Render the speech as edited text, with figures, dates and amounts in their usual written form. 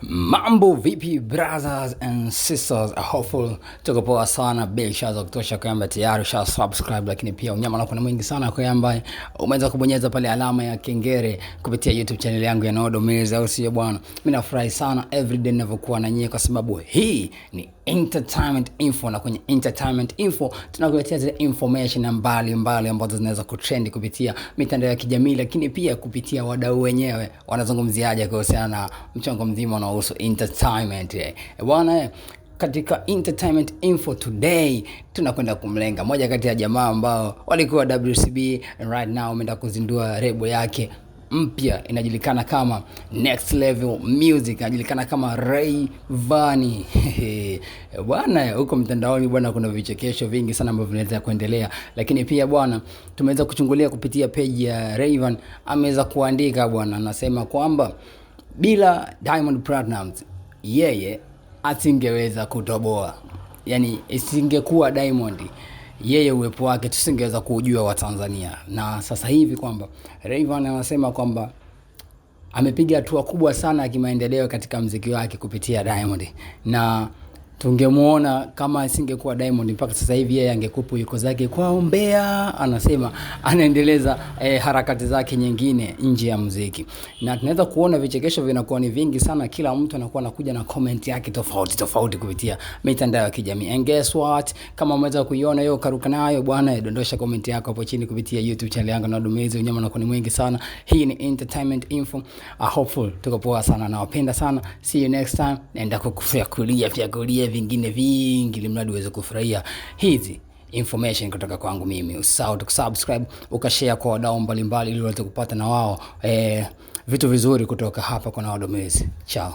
Mambo vipi brothers and sisters, hopeful tuko poa sana. Big shout out kutosha kwa ambaye tayari usha subscribe, lakini pia unyama lako ni mwingi sana kwa ambaye umeweza kubonyeza pale alama ya kengele kupitia YouTube channel yangu ya Nodo Meza, au sio bwana? Mimi nafurahi sana everyday ninavyokuwa na nyie, kwa sababu hii ni entertainment info, na kwenye entertainment info tunakuletea zile information mbalimbali ambazo zinaweza kutrend kupitia mitandao ya kijamii, lakini pia kupitia wadau wenyewe wanazungumziaje kuhusiana na mchongo mzima unaohusu entertainment. Bwana, katika entertainment info today tunakwenda kumlenga moja kati ya jamaa ambao walikuwa WCB, and right now ameenda kuzindua rebo yake mpya inajulikana kama Next Level Music, inajulikana kama Rayvanny. Bwana, huko mtandaoni bwana kuna vichekesho vingi sana ambavyo vinaweza kuendelea, lakini pia bwana tumeweza kuchungulia kupitia page ya Rayvanny. Ameweza kuandika bwana, anasema kwamba bila Diamond Platnumz yeye asingeweza kutoboa. Yani isingekuwa Diamond, yeye uwepo wake tusingeweza kujua wa Tanzania. Na sasa hivi kwamba Rayvanny anasema kwamba amepiga hatua kubwa sana ya kimaendeleo katika muziki wake kupitia Diamond, na tungemuona kama asingekuwa Diamond mpaka sasa hivi yeye angekupo yuko zake kwa Mbeya, anasema anaendeleza harakati zake nyingine nje ya muziki. Na tunaweza kuona vichekesho vinakuwa ni vingi sana, kila mtu anakuwa anakuja na comment yake tofauti kupitia mitandao ya kijamii. And guess what, kama umeweza kuiona hiyo karuka nayo bwana, dondosha comment yako hapo chini kupitia YouTube channel yangu Nodo Meza. Unyama unakuwa ni mwingi sana. Hii ni entertainment info. Hopeful tuko poa sana, na wapenda sana. See you next time. Naenda kukufuatilia pia vingine vingi ili mradi uweze kufurahia hizi information kutoka kwangu mimi. Usisahau kusubscribe, ukashare kwa wadau mbalimbali ili waweze kupata na wao vitu vizuri kutoka hapa kwa Nodo Meza. Ciao.